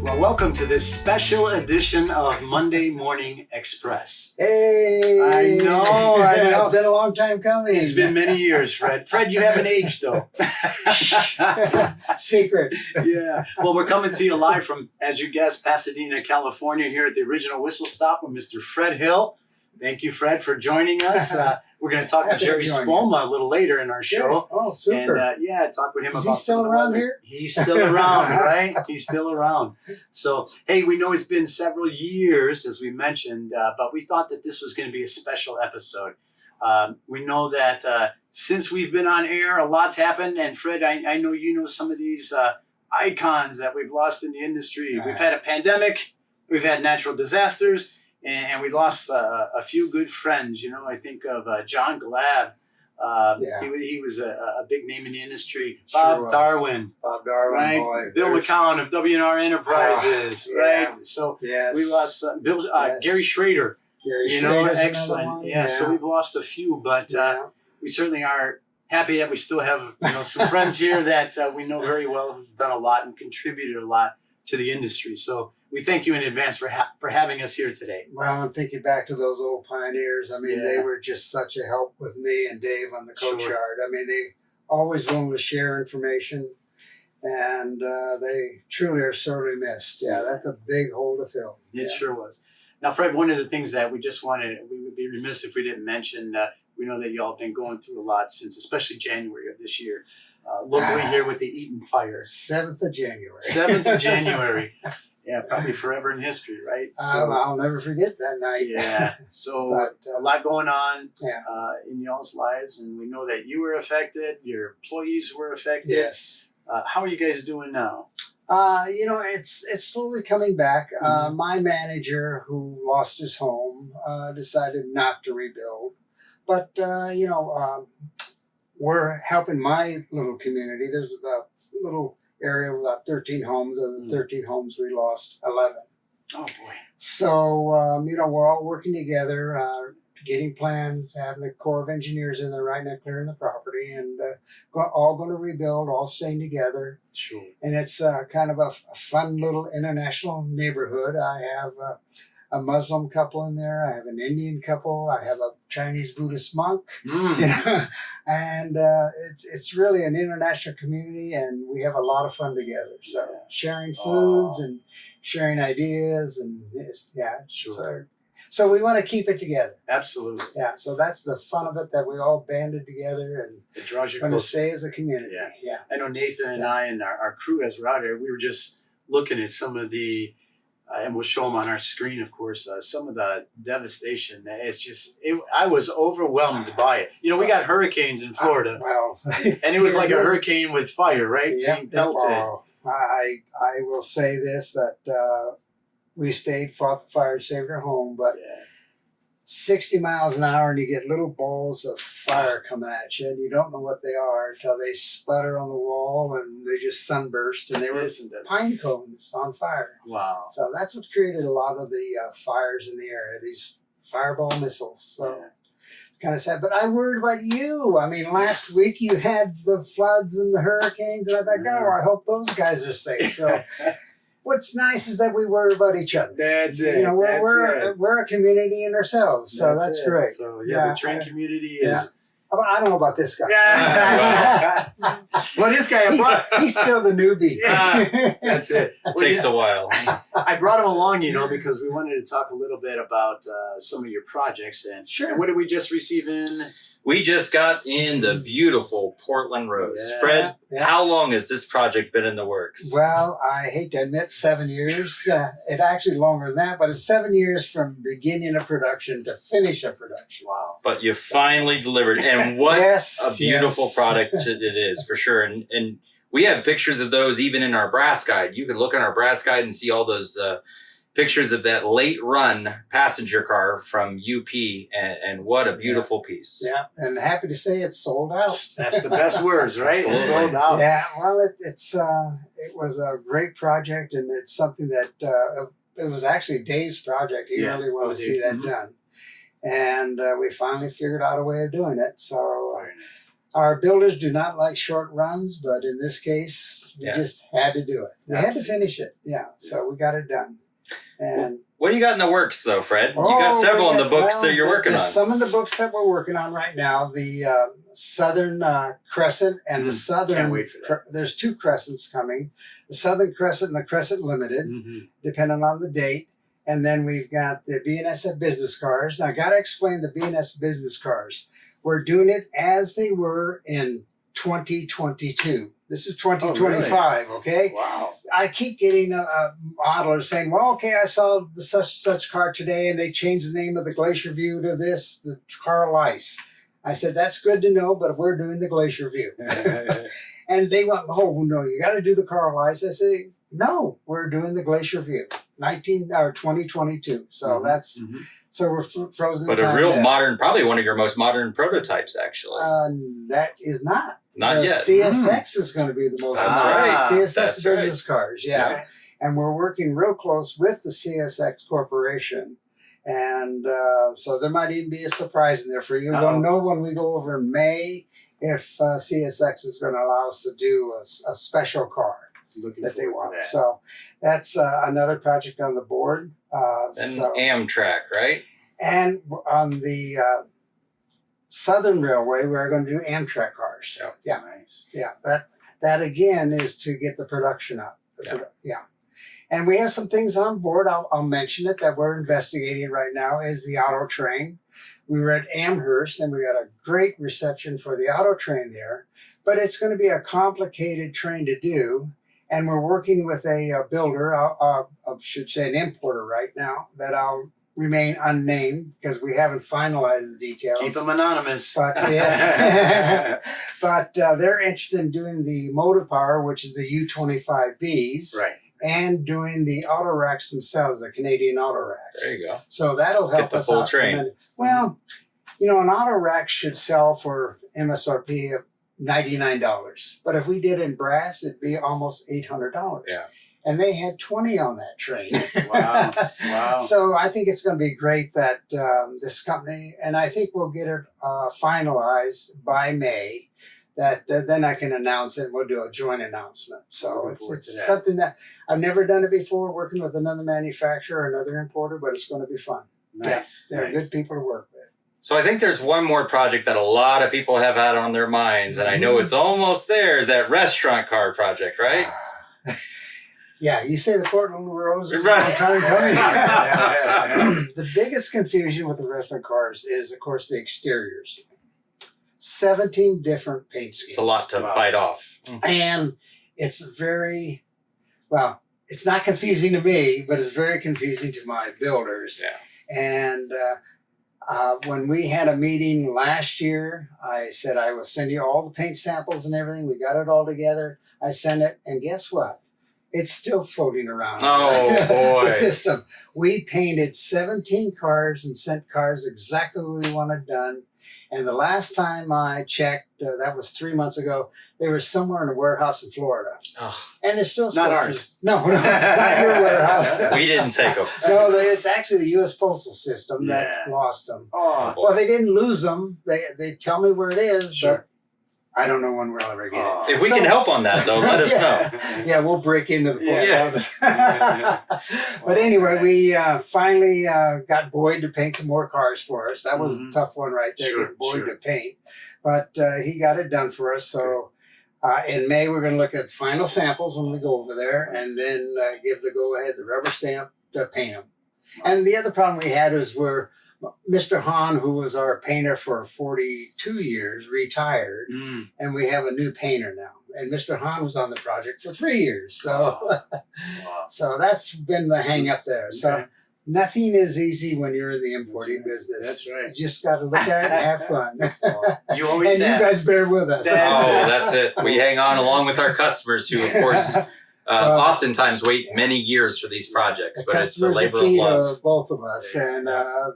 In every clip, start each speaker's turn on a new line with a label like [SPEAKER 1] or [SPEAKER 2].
[SPEAKER 1] Well, welcome to this special edition of Monday Morning Express.
[SPEAKER 2] Hey!
[SPEAKER 1] I know.
[SPEAKER 2] It's been a long time coming.
[SPEAKER 1] It's been many years, Fred. Fred, you haven't aged, though.
[SPEAKER 2] Secrets.
[SPEAKER 1] Yeah. Well, we're coming to you live from, as you guessed, Pasadena, California, here at the original Whistle Stop with Mr. Fred Hill. Thank you, Fred, for joining us. We're going to talk to Jerry Spoma a little later in our show.
[SPEAKER 2] Yeah. Oh, super.
[SPEAKER 1] And talk with him about.
[SPEAKER 2] Is he still around here?
[SPEAKER 1] He's still around, right? He's still around. So, hey, we know it's been several years, as we mentioned, but we thought that this was going to be a special episode. We know that since we've been on air, a lot's happened. And Fred, I know you know some of these icons that we've lost in the industry. We've had a pandemic. We've had natural disasters. And we lost a few good friends. You know, I think of John Glab. He was a big name in the industry. Bob Darwin. Right?
[SPEAKER 2] Boy.
[SPEAKER 1] Bill McCollum of WNR Enterprises. Right? So we lost Gary Schrader. Excellent. Yeah, so we've lost a few, but we certainly are happy that we still have some friends here that we know very well who've done a lot and contributed a lot to the industry. So we thank you in advance for having us here today.
[SPEAKER 2] Well, I'm thinking back to those old pioneers. I mean, they were just such a help with me and Dave on the coach yard. I mean, they always willing to share information, and they truly are sorely missed. Yeah, that's a big hole to fill.
[SPEAKER 1] It sure was. Now, Fred, one of the things that we would be remiss if we didn't mention, we know that y'all have been going through a lot since, especially January of this year, locally here with the Eaton Fire.
[SPEAKER 2] 7th of January.
[SPEAKER 1] 7th of January. Yeah, probably forever in history, right?
[SPEAKER 2] So, I'll never forget that night.
[SPEAKER 1] Yeah, so a lot going on in y'all's lives, and we know that you were affected, your employees were affected.
[SPEAKER 2] Yes.
[SPEAKER 1] How are you guys doing now?
[SPEAKER 2] It's slowly coming back. My manager, who lost his home, decided not to rebuild. But, we're helping my little community. There's a little area with about 13 homes. Of the 13 homes, we lost 11.
[SPEAKER 1] Oh, boy.
[SPEAKER 2] So, we're all working together, getting plans, having the Corps of Engineers in there right now clearing the property, and all going to rebuild, all staying together.
[SPEAKER 1] Sure.
[SPEAKER 2] And it's kind of a fun little international neighborhood. I have a Muslim couple in there. I have an Indian couple. I have a Chinese Buddhist monk. And it's really an international community, and we have a lot of fun together. So sharing foods and sharing ideas, and so we want to keep it together.
[SPEAKER 1] Absolutely.
[SPEAKER 2] Yeah. So that's the fun of it, that we all banded together and
[SPEAKER 1] it draws you
[SPEAKER 2] going to
[SPEAKER 1] closer.
[SPEAKER 2] stay as a community.
[SPEAKER 1] Yeah. I know Nathan and I and our crew as we're out here, we were just looking at some of the. And we'll show them on our screen, of course, some of the devastation. It's just, I was overwhelmed by it. We got hurricanes in Florida. And it was like a hurricane with fire, right?
[SPEAKER 2] Yeah.
[SPEAKER 1] Being pelted.
[SPEAKER 2] I will say this, that we fought the fire, saved our home, but 60 miles an hour and you get little balls of fire coming at you, and you don't know what they are until they sputter on the wall and they just sunburst, and they were pine cones on fire.
[SPEAKER 1] Wow.
[SPEAKER 2] So that's what created a lot of the fires in the area, these fireball missiles. So kind of sad. But I worried about you. I mean, last week you had the floods and the hurricanes, and I thought, I hope those guys are safe. So what's nice is that we worry about each other.
[SPEAKER 1] That's it.
[SPEAKER 2] We're a community in ourselves, so that's great.
[SPEAKER 1] So the train community is.
[SPEAKER 2] I don't know about this guy.
[SPEAKER 1] Well, this guy,
[SPEAKER 2] he's still the newbie.
[SPEAKER 1] That's it.
[SPEAKER 3] It takes a while.
[SPEAKER 1] I brought him along, because we wanted to talk a little bit about some of your projects. And what did we just receive in?
[SPEAKER 3] We just got in the beautiful Portland Rose. Fred, how long has this project been in the works?
[SPEAKER 2] Well, I hate to admit 7 years. It actually longer than that, but it's 7 years from beginning of production to finish of production.
[SPEAKER 1] Wow.
[SPEAKER 3] But you finally delivered. And what a beautiful product it is, for sure. And we have pictures of those even in our brass guide. You can look in our brass guide and see all those pictures of that late run passenger car from UP, and what a beautiful piece.
[SPEAKER 2] Yeah, and happy to say it's sold out.
[SPEAKER 1] That's the best words, right? It's sold out.
[SPEAKER 2] Yeah, well, it was a great project, and it's something that it was actually Dave's project. He really wanted to see that done, and we finally figured out a way of doing it. So Our builders do not like short runs, but in this case, we just had to do it. We had to finish it. Yeah. So we got it done. And
[SPEAKER 3] what do you got in the works, though, Fred? You got several in the books that you're working on.
[SPEAKER 2] Some of the books that we're working on right now, the Southern Crescent and the Southern.
[SPEAKER 1] Can't wait for that.
[SPEAKER 2] There's 2 Crescents coming: the Southern Crescent and the Crescent Limited, depending on the date. And then we've got the BNSF business cars. Now, I got to explain the BNS business cars. We're doing it as they were in 2022. This is 2025, okay?
[SPEAKER 1] Wow.
[SPEAKER 2] I keep getting modelers saying, well, okay, I saw the such car today and they changed the name of the Glacier View to this, the Carl Ice. I said, that's good to know, but we're doing the Glacier View. And they went, oh, no, you got to do the Carl Ice. I say, no, we're doing the Glacier View, 2022. So that's... So we're frozen.
[SPEAKER 3] But a real modern, probably one of your most modern prototypes, actually.
[SPEAKER 2] That is not.
[SPEAKER 3] Not yet.
[SPEAKER 2] CSX is going to be the most.
[SPEAKER 3] That's right.
[SPEAKER 2] CSX business cars, yeah. And we're working real close with the CSX Corporation. And so there might even be a surprise in there for you. We'll know when we go over in May if CSX is going to allow us to do a special car. That they want.
[SPEAKER 1] That.
[SPEAKER 2] So that's another project on the board.
[SPEAKER 3] And Amtrak, right?
[SPEAKER 2] And on the Southern Railway, we're going to do Amtrak cars.
[SPEAKER 1] Yep.
[SPEAKER 2] Yeah,
[SPEAKER 1] Nice.
[SPEAKER 2] yeah. That again is to get the production up. Yeah. And we have some things on board. I'll mention it that we're investigating right now is the auto train. We were at Amherst and we got a great reception for the auto train there, but it's going to be a complicated train to do. And we're working with a builder, I should say an importer right now, that I'll remain unnamed because we haven't finalized the details.
[SPEAKER 1] Keep them anonymous.
[SPEAKER 2] But, yeah. But they're interested in doing the motive power, which is the U25Bs.
[SPEAKER 1] Right.
[SPEAKER 2] And doing the auto racks themselves, the Canadian auto racks.
[SPEAKER 3] There you go.
[SPEAKER 2] So that'll help us
[SPEAKER 3] full
[SPEAKER 2] out.
[SPEAKER 3] train.
[SPEAKER 2] Well, you know, an auto rack should sell for MSRP of $99. But if we did in brass, it'd be almost $800.
[SPEAKER 3] Yeah.
[SPEAKER 2] And they had 20 on that train.
[SPEAKER 1] Wow. Wow.
[SPEAKER 2] So I think it's going to be great that this company, and I think we'll get it finalized by May, that then I can announce it and we'll do a joint announcement. So it's something that I've never done it before, working with another manufacturer, another importer, but it's going to be fun.
[SPEAKER 1] Nice.
[SPEAKER 2] Yeah, they're good people to work with.
[SPEAKER 3] So I think there's one more project that a lot of people have had on their minds, and I know it's almost there, is that restaurant car project, right?
[SPEAKER 2] Yeah, you say the Portland Rose is a long time coming. The biggest confusion with the restaurant cars is, of course, the exteriors. 17 different paint schemes.
[SPEAKER 3] It's a lot to bite off.
[SPEAKER 2] And it's very, well, it's not confusing to me, but it's very confusing to my builders.
[SPEAKER 3] Yeah.
[SPEAKER 2] And when we had a meeting last year, I said I will send you all the paint samples and everything. We got it all together. I sent it, and guess what? It's still floating around.
[SPEAKER 3] Oh, boy.
[SPEAKER 2] The system. We painted 17 cars and sent cars exactly what we wanted done. And the last time I checked, that was 3 months ago, they were somewhere in a warehouse in Florida.
[SPEAKER 3] Oh.
[SPEAKER 2] And it's still
[SPEAKER 1] Not ours.
[SPEAKER 2] No, not your warehouse.
[SPEAKER 3] We didn't take them.
[SPEAKER 2] No, it's actually the U.S. Postal System that lost them.
[SPEAKER 1] Oh,
[SPEAKER 2] Well, they didn't lose them. They tell me where it is,
[SPEAKER 1] Sure.
[SPEAKER 2] but I don't know when we'll ever get it.
[SPEAKER 3] If we can help on that, though, let us know.
[SPEAKER 2] Yeah, we'll break into the post
[SPEAKER 3] Yeah.
[SPEAKER 2] office. But anyway, we finally got Boyd to paint some more cars for us. That was a tough one right there, getting Boyd to paint. But he got it done for us. So in May, we're going to look at final samples when we go over there and then give the go-ahead, the rubber stamp, to paint them. And the other problem we had was Mr. Hahn, who was our painter for 42 years, retired, and we have a new painter now. And Mr. Hahn was on the project for 3 years. So, so that's been the hang up there. So nothing is easy when you're in the importing business.
[SPEAKER 1] That's right.
[SPEAKER 2] You just got to look at it and have fun.
[SPEAKER 1] You always
[SPEAKER 2] and you guys bear with us.
[SPEAKER 3] That's it. We hang on along with our customers who, of course, oftentimes wait many years for these projects, but it's a labor of love.
[SPEAKER 2] To both of us, and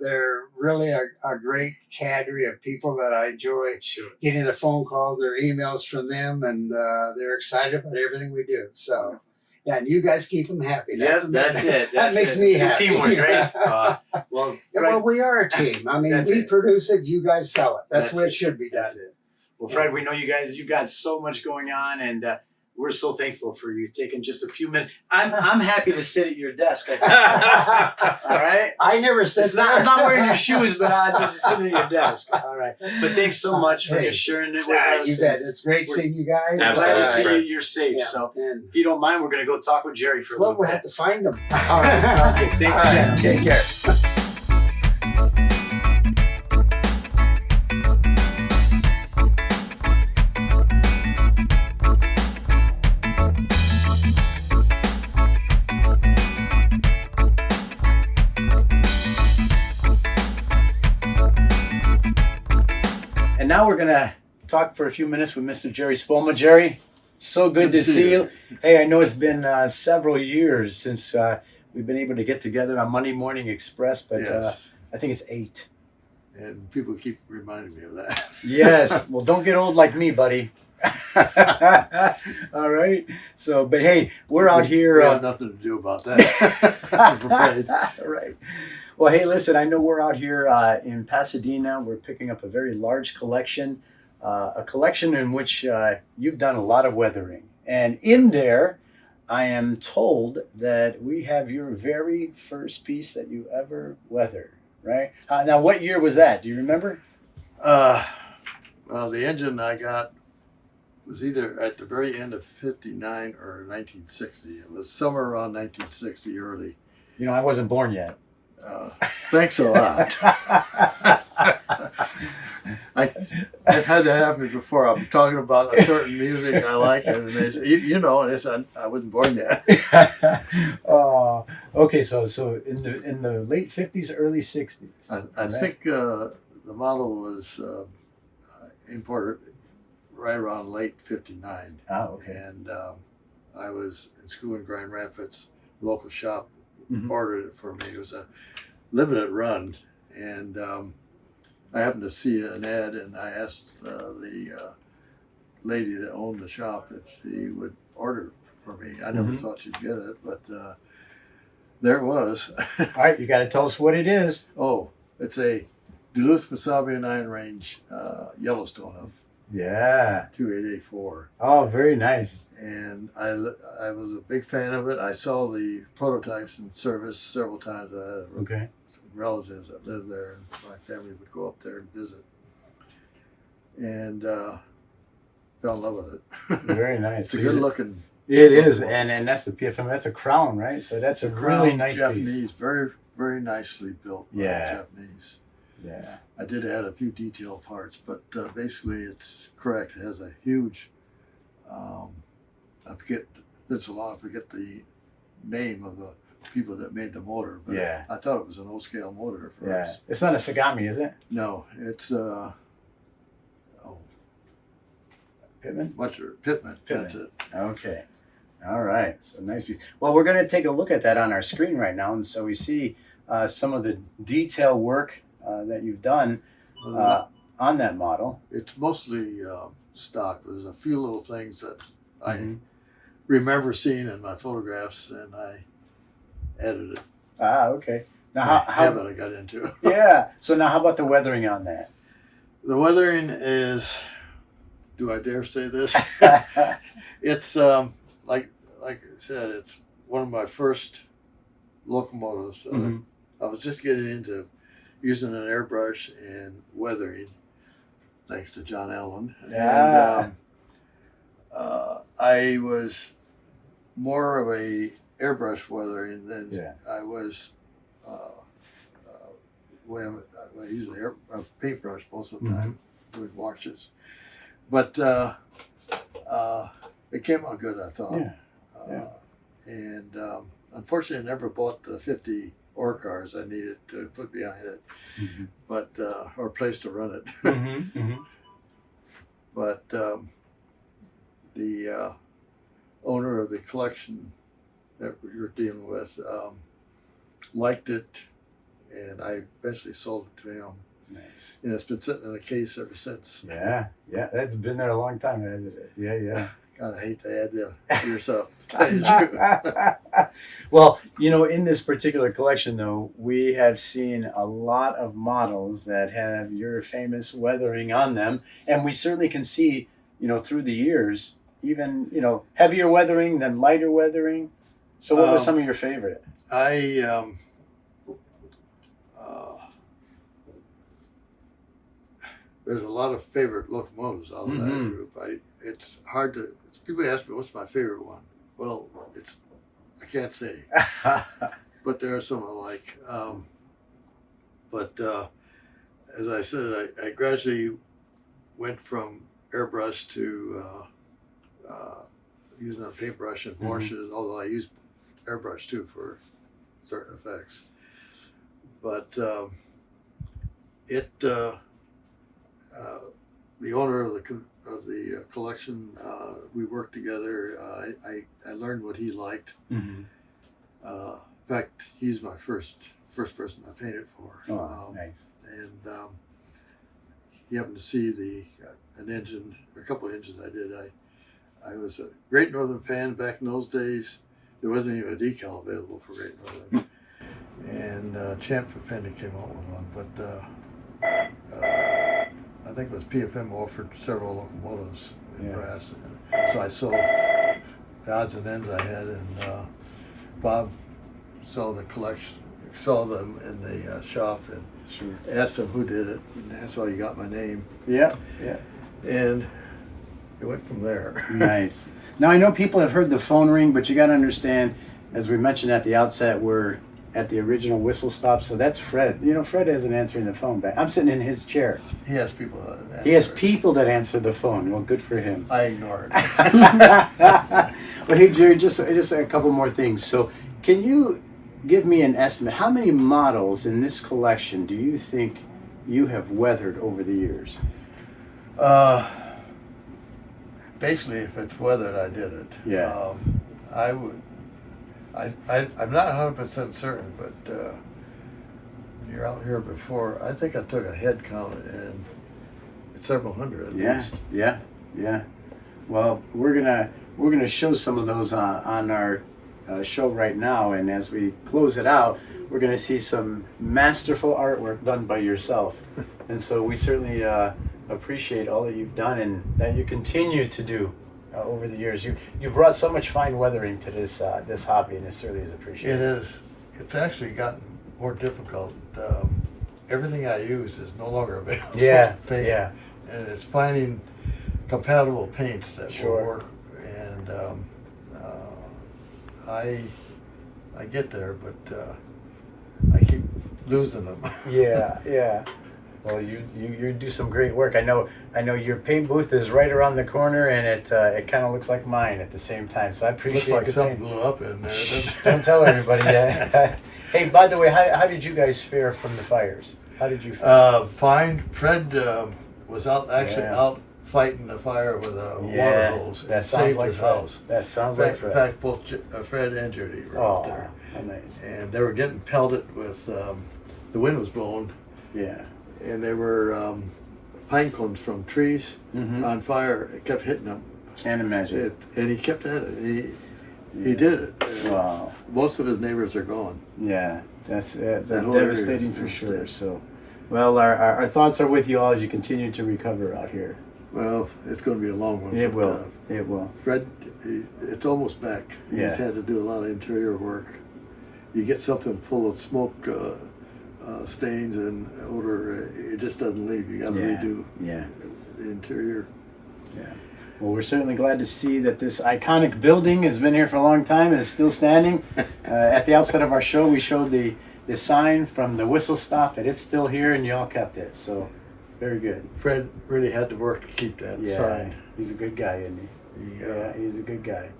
[SPEAKER 2] they're really a great cadre of people that I enjoy getting their phone calls, their emails from them, and they're excited about everything we do. So, yeah, and you guys keep them happy.
[SPEAKER 1] That's it.
[SPEAKER 2] That makes me happy.
[SPEAKER 1] Teamwork, right? Well,
[SPEAKER 2] we are a team. I mean, we produce it, you guys sell it. That's the way it should be done.
[SPEAKER 1] That's it. Well, Fred, we know you got so much going on, and we're so thankful for you taking just a few minutes. I'm happy to sit at your desk. All right.
[SPEAKER 2] I never said that.
[SPEAKER 1] I'm not wearing your shoes, but I'm just sitting at your desk. All right. But thanks so much for just sharing it with us.
[SPEAKER 2] You bet. It's great seeing you guys.
[SPEAKER 1] Glad to see
[SPEAKER 3] Absolutely.
[SPEAKER 1] you're safe.
[SPEAKER 2] Yeah.
[SPEAKER 1] So
[SPEAKER 2] And
[SPEAKER 1] if you don't mind, we're going to go talk with Jerry for a
[SPEAKER 2] well,
[SPEAKER 1] little
[SPEAKER 2] we'll
[SPEAKER 1] bit.
[SPEAKER 2] have to find them.
[SPEAKER 1] All right. Sounds good. Thanks
[SPEAKER 2] All right.
[SPEAKER 1] again.
[SPEAKER 2] Take care.
[SPEAKER 1] And now we're going to talk for a few minutes with Mr. Jerry Spoma. Jerry, so good to see you. Hey, I know it's been several years since we've been able to get together on Monday Morning Express, but
[SPEAKER 4] Yes.
[SPEAKER 1] I think it's 8.
[SPEAKER 4] And people keep reminding me of that.
[SPEAKER 1] Yes. Well, don't get old like me, buddy. All right. So, but hey, we're out here.
[SPEAKER 4] We have nothing to do about that. I'm afraid.
[SPEAKER 1] Right. Well, hey, listen, I know we're out here in Pasadena. We're picking up a very large collection, a collection in which you've done a lot of weathering. And in there, I am told that we have your very first piece that you ever weathered, right? Now, what year was that? Do you remember?
[SPEAKER 4] Well, the engine I got was either at the very end of 59 or 1960. It was somewhere around 1960 early.
[SPEAKER 1] You know, I wasn't born yet.
[SPEAKER 4] Thanks a lot. I've had that happen before. I'm talking about a certain music I like, and they say, you know, and it's, I wasn't born yet.
[SPEAKER 1] Okay, so in the late 50s, early 60s.
[SPEAKER 4] I think the model was imported right around late 59.
[SPEAKER 1] Oh, okay.
[SPEAKER 4] And I was in school in Grand Rapids, local shop
[SPEAKER 1] Mhm.
[SPEAKER 4] ordered it for me. It was a limited run, and I happened to see an ad, and I asked the lady that owned the shop if she would order it for me. I never
[SPEAKER 1] Mhm.
[SPEAKER 4] thought she'd get it, but there it was.
[SPEAKER 1] All right, you got to tell us what it is.
[SPEAKER 4] Oh, it's a Duluth Mesabian Iron Range Yellowstone of
[SPEAKER 1] Yeah.
[SPEAKER 4] 2884.
[SPEAKER 1] Oh, very nice.
[SPEAKER 4] And I was a big fan of it. I saw the prototypes in service several times. I had
[SPEAKER 1] Okay.
[SPEAKER 4] some relatives that lived there, and my family would go up there and visit. And fell in love with it.
[SPEAKER 1] Very nice.
[SPEAKER 4] It's a good looking.
[SPEAKER 1] It is, and that's the PFM. That's a crown, right? So that's a really nice
[SPEAKER 4] Japanese,
[SPEAKER 1] piece.
[SPEAKER 4] very, very nicely built by
[SPEAKER 1] Yeah.
[SPEAKER 4] Japanese.
[SPEAKER 1] Yeah.
[SPEAKER 4] I did add a few detail parts, but basically it's correct. It has a huge, I forget, it's a lot, I forget the name of the people that made the motor, but
[SPEAKER 1] Yeah.
[SPEAKER 4] I thought it was an O-scale motor at
[SPEAKER 1] Yeah.
[SPEAKER 4] first.
[SPEAKER 1] It's not a Sagami, is it?
[SPEAKER 4] No, it's,
[SPEAKER 1] Pittman?
[SPEAKER 4] Pittman, that's it.
[SPEAKER 1] Okay. All right. So nice piece. Well, we're going to take a look at that on our screen right now. And so we see some of the detail work that you've done on that model.
[SPEAKER 4] It's mostly stock. There's a few little things that I
[SPEAKER 1] Mhm.
[SPEAKER 4] remember seeing in my photographs, and I added it.
[SPEAKER 1] Ah, okay. Now, how
[SPEAKER 4] habit I got into.
[SPEAKER 1] yeah. So now how about the weathering on that?
[SPEAKER 4] The weathering is, do I dare say this? It's like I said, it's one of my first locomotives.
[SPEAKER 1] Mhm.
[SPEAKER 4] I was just getting into using an airbrush and weathering, thanks to John Allen.
[SPEAKER 1] Yeah.
[SPEAKER 4] And I was more of a airbrush weathering than
[SPEAKER 1] Yeah.
[SPEAKER 4] I was. I use a paintbrush most of the time doing washes, but it came out good, I thought.
[SPEAKER 1] Yeah.
[SPEAKER 4] And unfortunately, I never bought the 50 ore cars I needed to put behind it,
[SPEAKER 1] Mhm.
[SPEAKER 4] but or a place to run it.
[SPEAKER 1] Mhm. Mhm.
[SPEAKER 4] But the owner of the collection that you're dealing with liked it, and I eventually sold it to him.
[SPEAKER 1] Nice.
[SPEAKER 4] And it's been sitting in a case ever since.
[SPEAKER 1] Yeah. Yeah. That's been there a long time, hasn't it? Yeah. Yeah.
[SPEAKER 4] kind of hate to add to yourself. To tell you the truth.
[SPEAKER 1] Well, in this particular collection, though, we have seen a lot of models that have your famous weathering on them, and we certainly can see, through the years, even heavier weathering than lighter weathering. So, what was some of your favorite?
[SPEAKER 4] There's a lot of favorite locomotives out of that group. It's hard to. People ask me what's my favorite one. Well, I can't say, but there are some I like. As I said, I gradually went from airbrush to using a paintbrush and washes, although I use airbrush too for certain effects. But the owner of the collection, we worked together. I learned what he liked. In fact, he's my first person I painted for.
[SPEAKER 1] Oh, nice.
[SPEAKER 4] And he happened to see an engine, a couple of engines I did. I was a Great Northern fan back in those days. There wasn't even a decal available for Great Northern. And Champ Fender came out with one, but I think it was PFM offered several locomotives in brass. So I sold the odds and ends I had, and Bob saw the collection, saw them in the shop, and asked him who did it, and that's how he got my name.
[SPEAKER 1] Yeah.
[SPEAKER 4] And it went from there.
[SPEAKER 1] Nice. Now, I know people have heard the phone ring, but you got to understand, as we mentioned at the outset, we're at the original whistle stop, so that's Fred. Fred isn't answering the phone back. I'm sitting in his chair.
[SPEAKER 4] He has people that answer.
[SPEAKER 1] He has people that answer the phone. Well, good for him.
[SPEAKER 4] I ignore it.
[SPEAKER 1] Well, hey, Jerry, just a couple more things. So, can you give me an estimate? How many models in this collection do you think you have weathered over the years?
[SPEAKER 4] Basically, if it's weathered, I did it.
[SPEAKER 1] Yeah.
[SPEAKER 4] I would. I'm not 100% certain, but you're out here before. I think I took a head count, and it's several hundred at least.
[SPEAKER 1] Yeah. Well, we're gonna show some of those on our show right now, and as we close it out, we're gonna see some masterful artwork done by yourself, and so we certainly appreciate all that you've done and that you continue to do. Over the years, you brought so much fine weathering to this hobby, and it certainly is appreciated.
[SPEAKER 4] It is. It's actually gotten more difficult. Everything I use is no longer available.
[SPEAKER 1] Yeah,
[SPEAKER 4] to paint.
[SPEAKER 1] yeah.
[SPEAKER 4] And it's finding compatible paints that will work. And I get there, but I keep losing them.
[SPEAKER 1] Yeah. Well, you do some great work. I know your paint booth is right around the corner, and it kind of looks like mine at the same time. So I appreciate it.
[SPEAKER 4] Looks like something blew up in there.
[SPEAKER 1] Don't tell everybody that. Hey, by the way, how did you guys fare from the fires? How did you fare?
[SPEAKER 4] Fine. Fred was out fighting the fire with a water hose and saved his house.
[SPEAKER 1] That sounds like Fred.
[SPEAKER 4] In fact, both Fred and Judy were out there.
[SPEAKER 1] Oh, nice.
[SPEAKER 4] And they were getting pelted with, the wind was blowing.
[SPEAKER 1] Yeah.
[SPEAKER 4] And they were pine cones from trees on fire. It kept hitting them.
[SPEAKER 1] Can't imagine.
[SPEAKER 4] And he kept at it. He did it.
[SPEAKER 1] Wow.
[SPEAKER 4] Most of his neighbors are gone.
[SPEAKER 1] Yeah, that's devastating for sure. So, well, our thoughts are with you all as you continue to recover out here.
[SPEAKER 4] Well, it's going to be a long one.
[SPEAKER 1] It will. It will.
[SPEAKER 4] Fred, it's almost back. He's had to do a lot of interior work. You get something full of smoke, stains and odor, it just doesn't leave. You got to redo the interior.
[SPEAKER 1] Yeah. Well, we're certainly glad to see that this iconic building has been here for a long time and is still standing. At the outset of our show, we showed the sign from the whistle stop, and it's still here, and you all kept it. So, very good.
[SPEAKER 4] Fred really had to work to keep that sign.
[SPEAKER 1] He's a good guy, isn't he?
[SPEAKER 4] Yeah,
[SPEAKER 1] he's a good guy.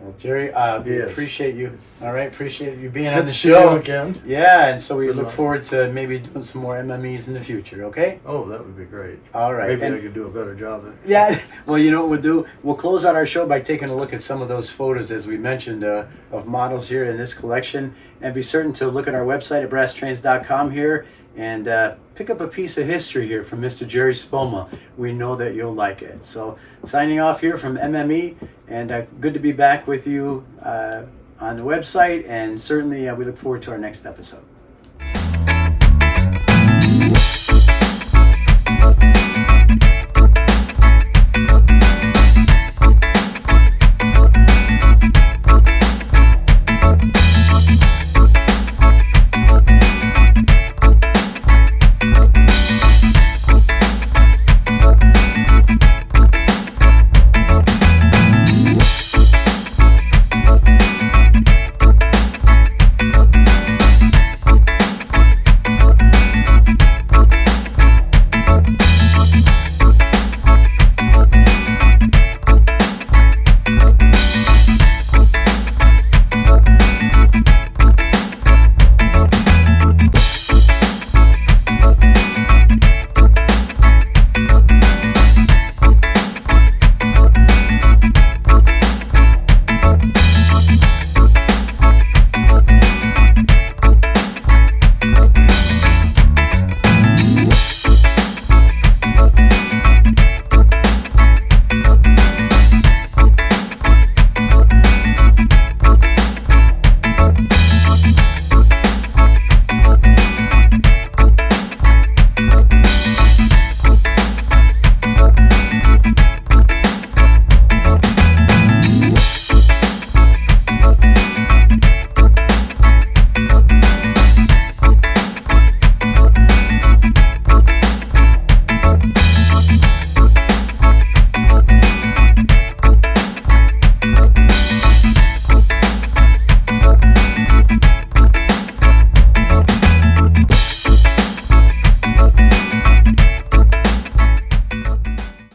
[SPEAKER 1] Well, Jerry, we appreciate you. All right, appreciate you being on the
[SPEAKER 4] see
[SPEAKER 1] show
[SPEAKER 4] you again.
[SPEAKER 1] Yeah, and so we look forward to maybe doing some more MMEs in the future. Okay?
[SPEAKER 4] Oh, that would be great.
[SPEAKER 1] All right.
[SPEAKER 4] Maybe I can do a better job then.
[SPEAKER 1] Yeah. Well, you know what we'll do? We'll close out our show by taking a look at some of those photos, as we mentioned, of models here in this collection, and be certain to look at our website at brasstrains.com here and pick up a piece of history here from Mr. Jerry Spoma. We know that you'll like it. So signing off here from MME, and good to be back with you on the website, and certainly we look forward to our next episode.